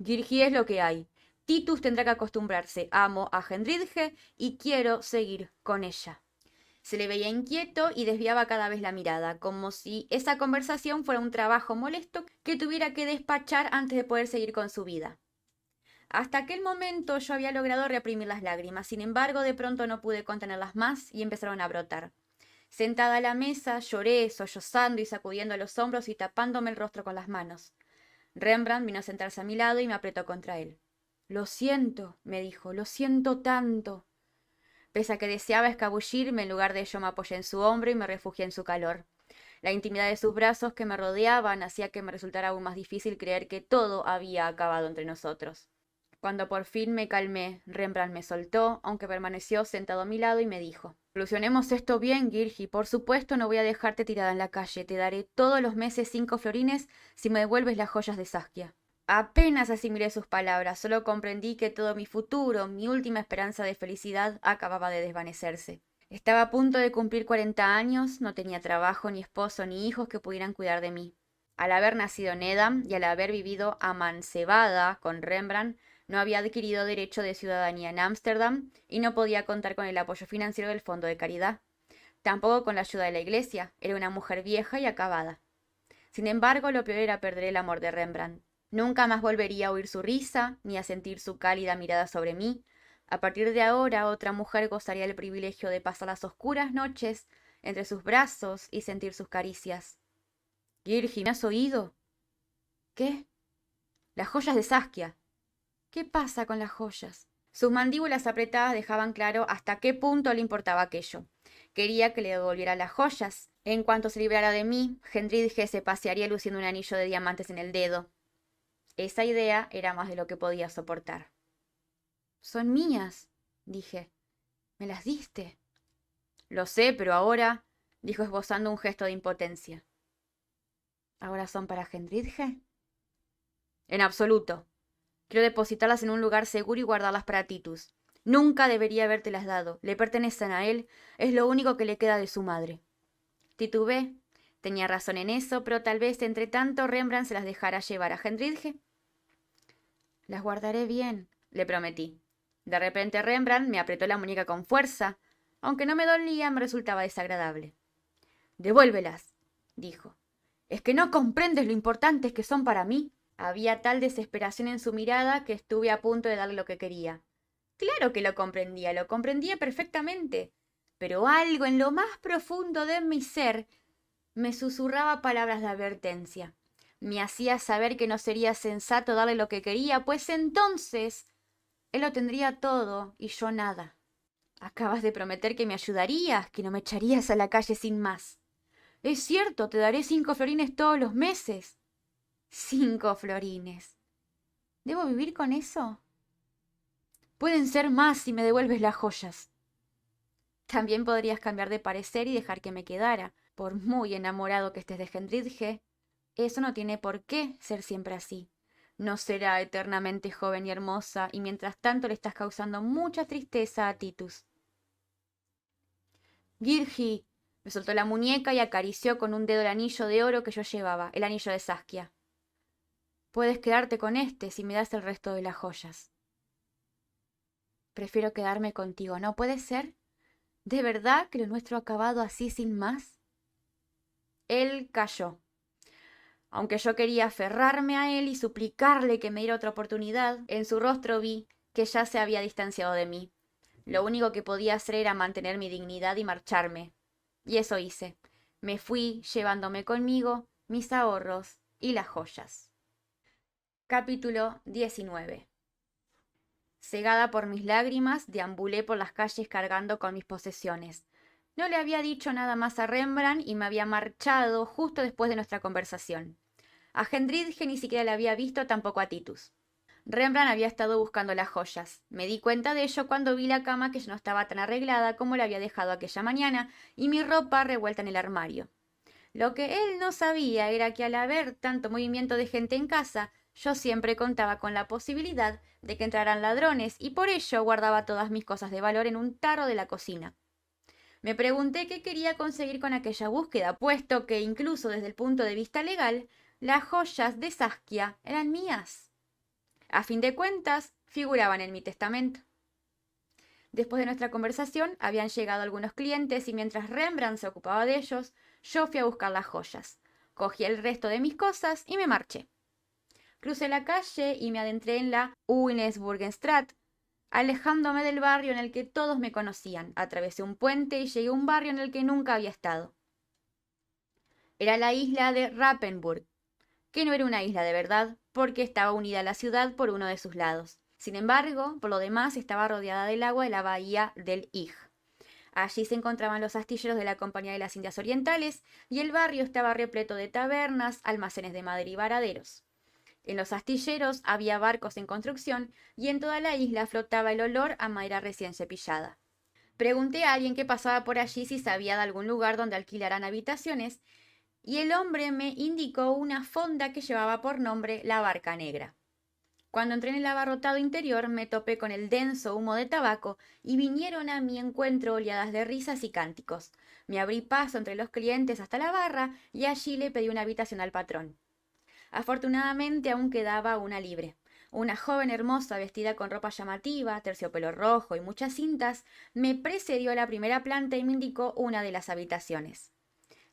Speaker 1: Girgi es lo que hay. Titus tendrá que acostumbrarse. Amo a Hendridge y quiero seguir con ella. Se le veía inquieto y desviaba cada vez la mirada, como si esa conversación fuera un trabajo molesto que tuviera que despachar antes de poder seguir con su vida. Hasta aquel momento yo había logrado reprimir las lágrimas, sin embargo, de pronto no pude contenerlas más y empezaron a brotar. Sentada a la mesa, lloré, sollozando y sacudiendo los hombros y tapándome el rostro con las manos. Rembrandt vino a sentarse a mi lado y me apretó contra él. Lo siento, me dijo, lo siento tanto. Pese a que deseaba escabullirme, en lugar de ello me apoyé en su hombro y me refugié en su calor. La intimidad de sus brazos que me rodeaban hacía que me resultara aún más difícil creer que todo había acabado entre nosotros. Cuando por fin me calmé, Rembrandt me soltó, aunque permaneció sentado a mi lado y me dijo: Solucionemos esto bien, Girgi. Por supuesto no voy a dejarte tirada en la calle. Te daré todos los meses 5 florines si me devuelves las joyas de Saskia. Apenas asimilé sus palabras, solo comprendí que todo mi futuro, mi última esperanza de felicidad, acababa de desvanecerse. Estaba a punto de cumplir 40 años, no tenía trabajo, ni esposo, ni hijos que pudieran cuidar de mí. Al haber nacido en Edam y al haber vivido amancebada con Rembrandt, no había adquirido derecho de ciudadanía en Ámsterdam y no podía contar con el apoyo financiero del Fondo de Caridad. Tampoco con la ayuda de la Iglesia, era una mujer vieja y acabada. Sin embargo, lo peor era perder el amor de Rembrandt. Nunca más volvería a oír su risa, ni a sentir su cálida mirada sobre mí. A partir de ahora, otra mujer gozaría del privilegio de pasar las oscuras noches entre sus brazos y sentir sus caricias. Girgi, ¿me has oído? ¿Qué? Las joyas de Saskia. ¿Qué pasa con las joyas? Sus mandíbulas apretadas dejaban claro hasta qué punto le importaba aquello. Quería que le devolviera las joyas. En cuanto se librara de mí, Hendridge se pasearía luciendo un anillo de diamantes en el dedo. Esa idea era más de lo que podía soportar. Son mías, dije. ¿Me las diste? Lo sé, pero ahora, dijo esbozando un gesto de impotencia. ¿Ahora son para Hendridge? En absoluto. Quiero depositarlas en un lugar seguro y guardarlas para Titus. Nunca debería habértelas dado. Le pertenecen a él. Es lo único que le queda de su madre. Titubeé. Tenía razón en eso, pero tal vez entre tanto Rembrandt se las dejara llevar a Hendridge. Las guardaré bien, le prometí. De repente Rembrandt me apretó la muñeca con fuerza. Aunque no me dolía, me resultaba desagradable. Devuélvelas, dijo. ¿Es que no comprendes lo importantes que son para mí? Había tal desesperación en su mirada que estuve a punto de darle lo que quería. Claro que lo comprendía perfectamente, pero algo en lo más profundo de mi ser me susurraba palabras de advertencia. Me hacía saber que no sería sensato darle lo que quería, pues entonces él lo tendría todo y yo nada. Acabas de prometer que me ayudarías, que no me echarías a la calle sin más. Es cierto, te daré 5 florines todos los meses. 5 florines. ¿Debo vivir con eso? Pueden ser más si me devuelves las joyas. También podrías cambiar de parecer y dejar que me quedara. Por muy enamorado que estés de Hendridge, eso no tiene por qué ser siempre así. No será eternamente joven y hermosa, y mientras tanto le estás causando mucha tristeza a Titus. Girgi, me soltó la muñeca y acarició con un dedo el anillo de oro que yo llevaba, el anillo de Saskia. Puedes quedarte con este si me das el resto de las joyas. Prefiero quedarme contigo, ¿no puede ser? ¿De verdad que lo nuestro ha acabado así sin más? Él calló. Aunque yo quería aferrarme a él y suplicarle que me diera otra oportunidad, en su rostro vi que ya se había distanciado de mí. Lo único que podía hacer era mantener mi dignidad y marcharme. Y eso hice. Me fui llevándome conmigo mis ahorros y las joyas. Capítulo 19. Cegada por mis lágrimas, deambulé por las calles cargando con mis posesiones. No le había dicho nada más a Rembrandt y me había marchado justo después de nuestra conversación. A Hendridge ni siquiera le había visto, tampoco a Titus. Rembrandt había estado buscando las joyas. Me di cuenta de ello cuando vi la cama que ya no estaba tan arreglada como la había dejado aquella mañana y mi ropa revuelta en el armario. Lo que él no sabía era que al haber tanto movimiento de gente en casa, yo siempre contaba con la posibilidad de que entraran ladrones y por ello guardaba todas mis cosas de valor en un tarro de la cocina. Me pregunté qué quería conseguir con aquella búsqueda, puesto que incluso desde el punto de vista legal, las joyas de Saskia eran mías. A fin de cuentas, figuraban en mi testamento. Después de nuestra conversación, habían llegado algunos clientes y mientras Rembrandt se ocupaba de ellos, yo fui a buscar las joyas. Cogí el resto de mis cosas y me marché. Crucé la calle y me adentré en la Uinesburgenstraat, alejándome del barrio en el que todos me conocían. Atravesé un puente y llegué a un barrio en el que nunca había estado. Era la isla de Rappenburg, que no era una isla de verdad, porque estaba unida a la ciudad por uno de sus lados. Sin embargo, por lo demás estaba rodeada del agua de la bahía del Ig. Allí se encontraban los astilleros de la Compañía de las Indias Orientales y el barrio estaba repleto de tabernas, almacenes de madera y varaderos. En los astilleros había barcos en construcción y en toda la isla flotaba el olor a madera recién cepillada. Pregunté a alguien que pasaba por allí si sabía de algún lugar donde alquilaran habitaciones y el hombre me indicó una fonda que llevaba por nombre La Barca Negra. Cuando entré en el abarrotado interior me topé con el denso humo de tabaco y vinieron a mi encuentro oleadas de risas y cánticos. Me abrí paso entre los clientes hasta la barra y allí le pedí una habitación al patrón. Afortunadamente aún quedaba una libre. Una joven hermosa vestida con ropa llamativa, terciopelo rojo y muchas cintas, me precedió a la primera planta y me indicó una de las habitaciones.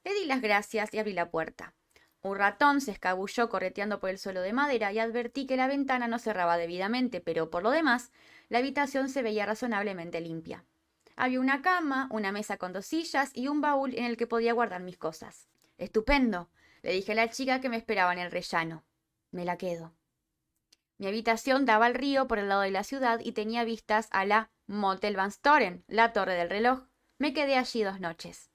Speaker 1: Le di las gracias y abrí la puerta. Un ratón se escabulló correteando por el suelo de madera y advertí que la ventana no cerraba debidamente, pero por lo demás, la habitación se veía razonablemente limpia. Había una cama, una mesa con 2 sillas y un baúl en el que podía guardar mis cosas. Estupendo, le dije a la chica que me esperaba en el rellano. Me la quedo. Mi habitación daba al río por el lado de la ciudad y tenía vistas a la Motel Van Storen, la torre del reloj. Me quedé allí 2 noches.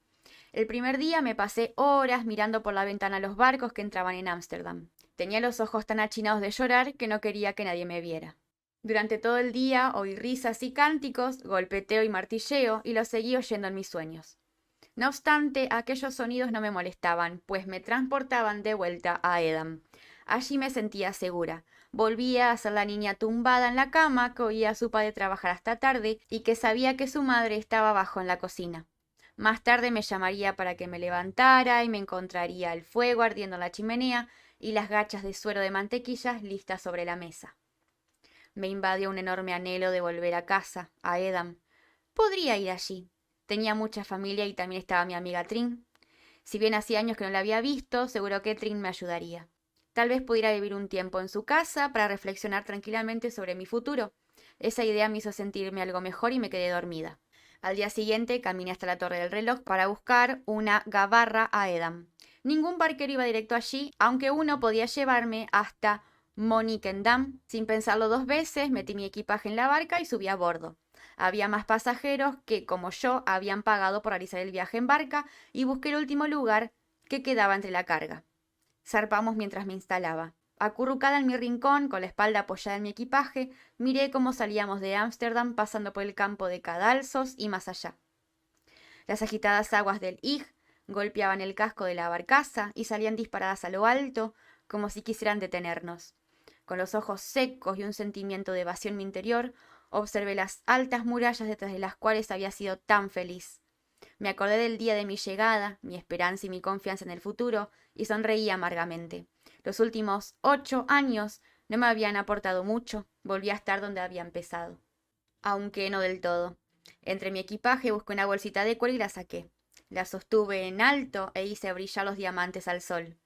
Speaker 1: El primer día me pasé horas mirando por la ventana los barcos que entraban en Ámsterdam. Tenía los ojos tan achinados de llorar que no quería que nadie me viera. Durante todo el día oí risas y cánticos, golpeteo y martilleo, y los seguí oyendo en mis sueños. No obstante, aquellos sonidos no me molestaban, pues me transportaban de vuelta a Edam. Allí me sentía segura. Volvía a ser la niña tumbada en la cama que oía a su padre trabajar hasta tarde y que sabía que su madre estaba abajo en la cocina. Más tarde me llamaría para que me levantara y me encontraría el fuego ardiendo en la chimenea y las gachas de suero de mantequillas listas sobre la mesa. Me invadió un enorme anhelo de volver a casa, a Edam. Podría ir allí. Tenía mucha familia y también estaba mi amiga Trin. Si bien hacía años que no la había visto, seguro que Trin me ayudaría. Tal vez pudiera vivir un tiempo en su casa para reflexionar tranquilamente sobre mi futuro. Esa idea me hizo sentirme algo mejor y me quedé dormida. Al día siguiente caminé hasta la torre del reloj para buscar una gabarra a Edam. Ningún barquero iba directo allí, aunque uno podía llevarme hasta Monnikendam. Sin pensarlo 2 veces, metí mi equipaje en la barca y subí a bordo. Había más pasajeros que, como yo, habían pagado por realizar el viaje en barca y busqué el último lugar que quedaba entre la carga. Zarpamos mientras me instalaba. Acurrucada en mi rincón, con la espalda apoyada en mi equipaje, miré cómo salíamos de Ámsterdam pasando por el campo de Cadalsos y más allá. Las agitadas aguas del Ig golpeaban el casco de la barcaza y salían disparadas a lo alto, como si quisieran detenernos. Con los ojos secos y un sentimiento de evasión en mi interior, observé las altas murallas detrás de las cuales había sido tan feliz. Me acordé del día de mi llegada, mi esperanza y mi confianza en el futuro, y sonreí amargamente. Los últimos 8 años no me habían aportado mucho, volví a estar donde había empezado. aunque no del todo. Entre mi equipaje busqué una bolsita de cuero y la saqué. La sostuve en alto e hice brillar los diamantes al sol.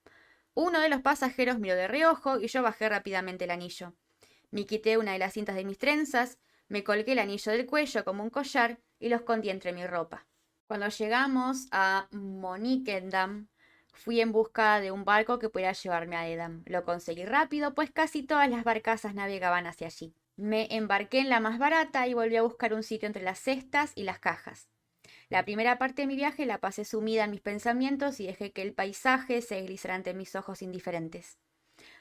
Speaker 1: Uno de los pasajeros miró de reojo y yo bajé rápidamente el anillo. Me quité una de las cintas de mis trenzas, me colgué el anillo del cuello como un collar y lo escondí entre mi ropa. Cuando llegamos a Monnickendam, fui en busca de un barco que pudiera llevarme a Edam. Lo conseguí rápido, pues casi todas las barcazas navegaban hacia allí. Me embarqué en la más barata y volví a buscar un sitio entre las cestas y las cajas. La primera parte de mi viaje la pasé sumida en mis pensamientos y dejé que el paisaje se deslizara ante mis ojos indiferentes.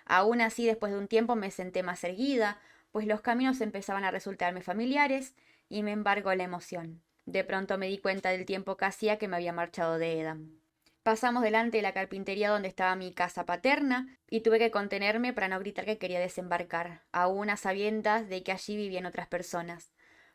Speaker 1: Aún así, después de un tiempo me senté más erguida, pues los caminos empezaban a resultarme familiares y me embargó la emoción. De pronto me di cuenta del tiempo que hacía que me había marchado de Edam. Pasamos delante de la carpintería donde estaba mi casa paterna y tuve que contenerme para no gritar que quería desembarcar, aún a sabiendas de que allí vivían otras personas.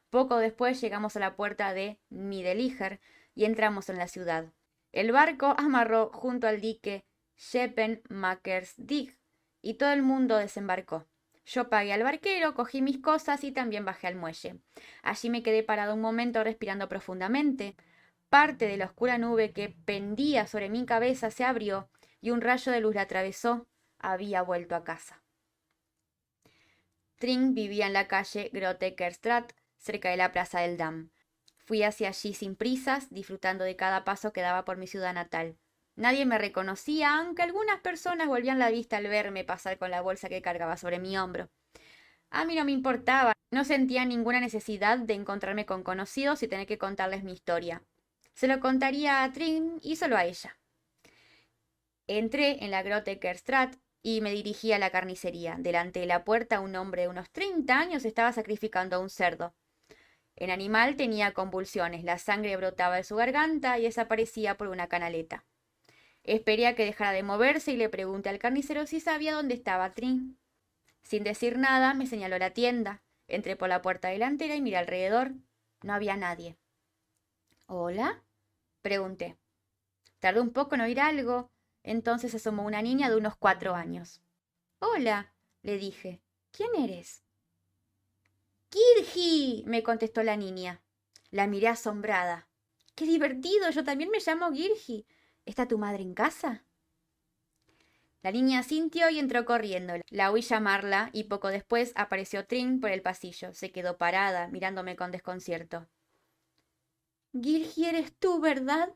Speaker 1: Poco después llegamos a la puerta de Middelíger y entramos en la ciudad. El barco amarró junto al dique Scheppenmakersdig y todo el mundo desembarcó. Yo pagué al barquero, cogí mis cosas y también bajé al muelle. Allí me quedé parado un momento respirando profundamente. Parte de la oscura nube que pendía sobre mi cabeza se abrió y un rayo de luz la atravesó. Había vuelto a casa. Tring vivía en la calle Grotekerstraat, cerca de la plaza del Dam. Fui hacia allí sin prisas, disfrutando de cada paso que daba por mi ciudad natal. Nadie me reconocía, aunque algunas personas volvían la vista al verme pasar con la bolsa que cargaba sobre mi hombro. A mí no me importaba, no sentía ninguna necesidad de encontrarme con conocidos y tener que contarles mi historia. Se lo contaría a Trin y solo a ella. Entré en la Grotekerstraat y me dirigí a la carnicería. Delante de la puerta un hombre de unos 30 años estaba sacrificando a un cerdo. El animal tenía convulsiones, la sangre brotaba de su garganta y desaparecía por una canaleta. Esperé a que dejara de moverse y le pregunté al carnicero si sabía dónde estaba Trin. Sin decir nada, me señaló la tienda. Entré por la puerta delantera y miré alrededor. No había nadie. ¿Hola? Pregunté. Tardó un poco en oír algo. Entonces asomó una niña de unos 4 años. Hola, le dije. ¿Quién eres? Kirji, me contestó la niña. La miré asombrada. ¡Qué divertido! Yo también me llamo Girgi. ¿Está tu madre en casa? La niña asintió y entró corriendo. La oí llamarla y poco después apareció Trin por el pasillo. Se quedó parada, mirándome con desconcierto. Girgi, eres tú, ¿verdad?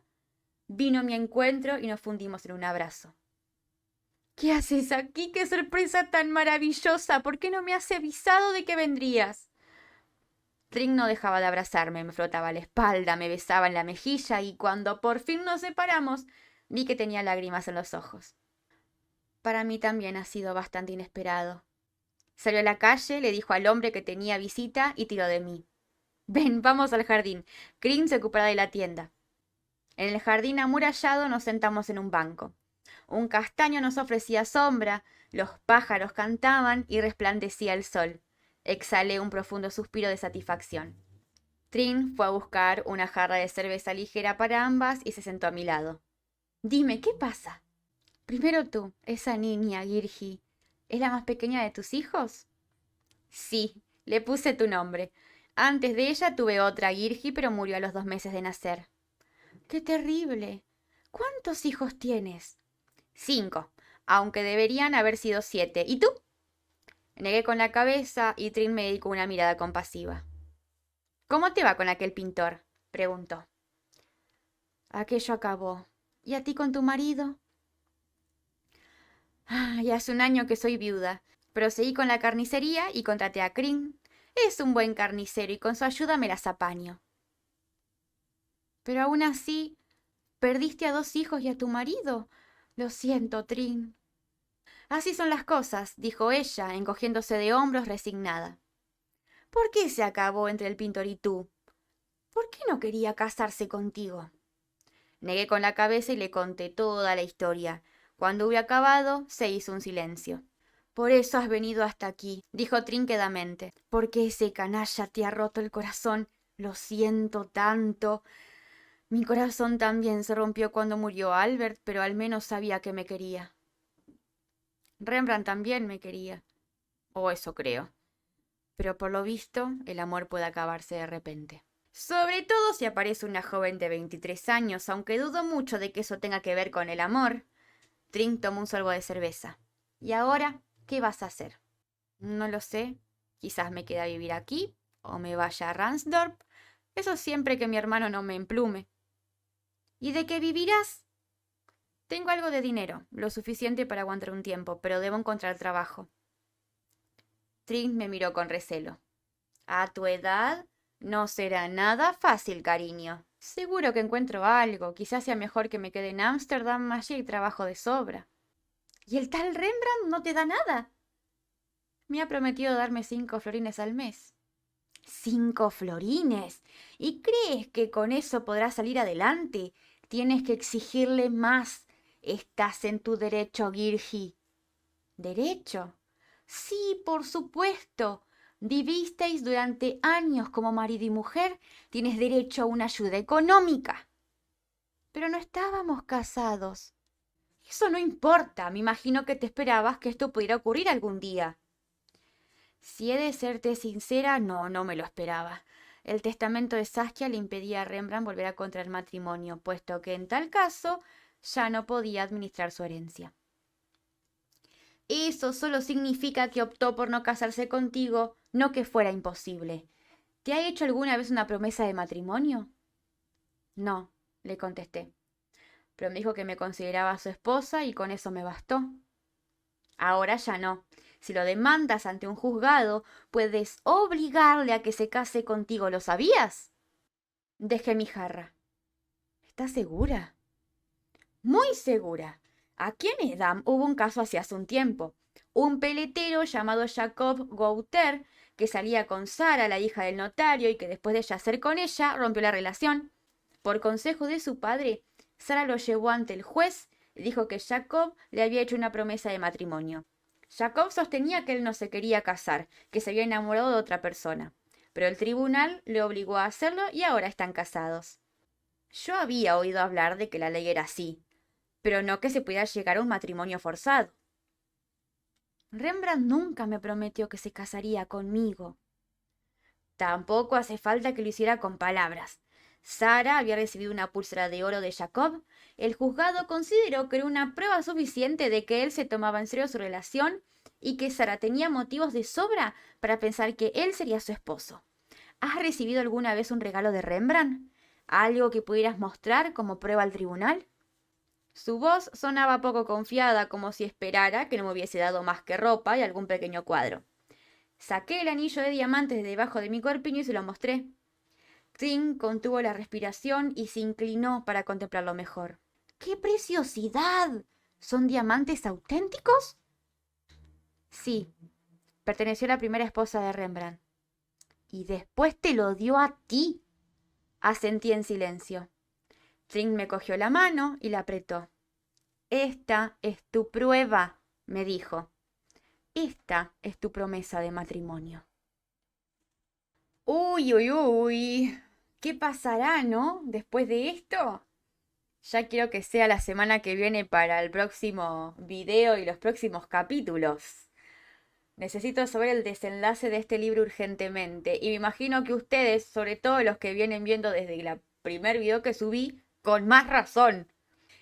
Speaker 1: Vino a mi encuentro y nos fundimos en un abrazo. ¿Qué haces aquí? ¡Qué sorpresa tan maravillosa! ¿Por qué no me has avisado de que vendrías? Trin no dejaba de abrazarme, me frotaba la espalda, me besaba en la mejilla y cuando por fin nos separamos, vi que tenía lágrimas en los ojos. Para mí también ha sido bastante inesperado. Salió a la calle, le dijo al hombre que tenía visita y tiró de mí. Ven, vamos al jardín. Crin se ocupará de la tienda. En el jardín amurallado nos sentamos en un banco. Un castaño nos ofrecía sombra, los pájaros cantaban y resplandecía el sol. Exhalé un profundo suspiro de satisfacción. Trin fue a buscar una jarra de cerveza ligera para ambas y se sentó a mi lado. Dime, ¿qué pasa? Primero tú, esa niña, Girgi, ¿es la más pequeña de tus hijos? Sí, le puse tu nombre. Antes de ella tuve otra, Girgi, pero murió a los 2 meses de nacer. ¡Qué terrible! ¿Cuántos hijos tienes? 5, aunque deberían haber sido 7. ¿Y tú? Negué con la cabeza y Trin me dedicó una mirada compasiva. ¿Cómo te va con aquel pintor? Preguntó. Aquello acabó. ¿Y a ti con tu marido? Ya hace un año que soy viuda. Proseguí con la carnicería y contraté a Crin. Es un buen carnicero y con su ayuda me las apaño. Pero aún así, perdiste a 2 hijos y a tu marido. Lo siento, Trin. Así son las cosas, dijo ella, encogiéndose de hombros resignada. ¿Por qué se acabó entre el pintor y tú? ¿Por qué no quería casarse contigo? Negué con la cabeza y le conté toda la historia. Cuando hube acabado, se hizo un silencio. Por eso has venido hasta aquí, dijo trinquedamente. Porque ese canalla te ha roto el corazón. Lo siento tanto. Mi corazón también se rompió cuando murió Albert, pero al menos sabía que me quería. Rembrandt también me quería. O eso creo. Pero por lo visto, el amor puede acabarse de repente. Sobre todo si aparece una joven de 23 años, aunque dudo mucho de que eso tenga que ver con el amor. Trink tomó un sorbo de cerveza. ¿Y ahora qué vas a hacer? No lo sé. Quizás me quede a vivir aquí o me vaya a Ransdorp. Eso siempre que mi hermano no me emplume. ¿Y de qué vivirás? Tengo algo de dinero, lo suficiente para aguantar un tiempo, pero debo encontrar trabajo. Trink me miró con recelo. A tu edad no será nada fácil, cariño. Seguro que encuentro algo. Quizás sea mejor que me quede en Ámsterdam, allí hay trabajo de sobra. ¿Y el tal Rembrandt no te da nada? Me ha prometido darme 5 florines al mes. 5 florines. ¿Y crees que con eso podrás salir adelante? Tienes que exigirle más. Estás en tu derecho, Girgi. ¿Derecho? Sí, por supuesto. Vivisteis durante años como marido y mujer. Tienes derecho a una ayuda económica. Pero no estábamos casados. Eso no importa. Me imagino que te esperabas que esto pudiera ocurrir algún día. Si he de serte sincera, no me lo esperaba. El testamento de Saskia le impedía a Rembrandt volver a contraer matrimonio, puesto que en tal caso ya no podía administrar su herencia. Eso solo significa que optó por no casarse contigo, no que fuera imposible. ¿Te ha hecho alguna vez una promesa de matrimonio? No, le contesté. Pero me dijo que me consideraba su esposa y con eso me bastó. Ahora ya no. Si lo demandas ante un juzgado, puedes obligarle a que se case contigo. ¿Lo sabías? Dejé mi jarra. ¿Estás segura? Muy segura. Aquí en Edam hubo un caso hace un tiempo. Un peletero llamado Jacob Gouter, que salía con Sara, la hija del notario, y que después de yacer con ella, rompió la relación. Por consejo de su padre, Sara lo llevó ante el juez y dijo que Jacob le había hecho una promesa de matrimonio. Jacob sostenía que él no se quería casar, que se había enamorado de otra persona. Pero el tribunal le obligó a hacerlo y ahora están casados. Yo había oído hablar de que la ley era así, pero no que se pudiera llegar a un matrimonio forzado. Rembrandt nunca me prometió que se casaría conmigo. Tampoco hace falta que lo hiciera con palabras. Sara había recibido una pulsera de oro de Jacob. El juzgado consideró que era una prueba suficiente de que él se tomaba en serio su relación y que Sara tenía motivos de sobra para pensar que él sería su esposo. ¿Has recibido alguna vez un regalo de Rembrandt? ¿Algo que pudieras mostrar como prueba al tribunal? Su voz sonaba poco confiada, como si esperara que no me hubiese dado más que ropa y algún pequeño cuadro. Saqué el anillo de diamantes de debajo de mi corpiño y se lo mostré. Trink contuvo la respiración y se inclinó para contemplarlo mejor. ¡Qué preciosidad! ¿Son diamantes auténticos? Sí, perteneció a la primera esposa de Rembrandt. ¿Y después te lo dio a ti? Asentí en silencio. Trink me cogió la mano y la apretó. Esta es tu prueba, me dijo. Esta es tu promesa de matrimonio. Uy, uy, uy. ¿Qué pasará, no? Después de esto. Ya quiero que sea la semana que viene para el próximo video y los próximos capítulos. Necesito saber el desenlace de este libro urgentemente. Y me imagino que ustedes, sobre todo los que vienen viendo desde el primer video que subí, con más razón.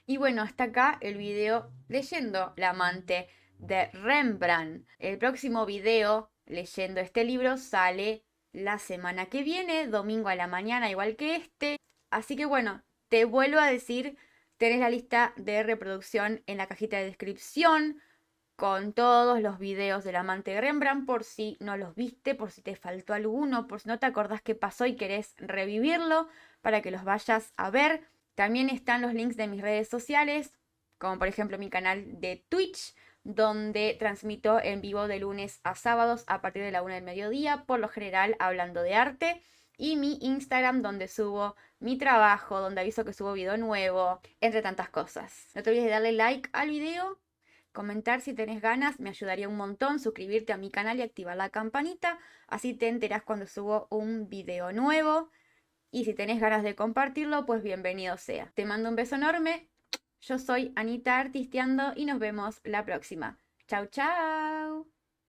Speaker 1: Y bueno, hasta acá el video leyendo La amante de Rembrandt. El próximo video leyendo este libro sale la semana que viene, domingo a la mañana, igual que este. Así que bueno, te vuelvo a decir, tenés la lista de reproducción en la cajita de descripción con todos los videos del amante de Rembrandt por si no los viste, por si te faltó alguno, por si no te acordás qué pasó y querés revivirlo, para que los vayas a ver. También están los links de mis redes sociales, como por ejemplo mi canal de Twitch, donde transmito en vivo de lunes a sábados a partir de la 1 del mediodía, por lo general hablando de arte. Y mi Instagram, donde subo mi trabajo, donde aviso que subo video nuevo, entre tantas cosas. No te olvides de darle like al video, comentar si tenés ganas, me ayudaría un montón, suscribirte a mi canal y activar la campanita, así te enterás cuando subo un video nuevo. Y si tenés ganas de compartirlo, pues bienvenido sea. Te mando un beso enorme. Yo soy Anita Artisteando y nos vemos la próxima. Chau, chau.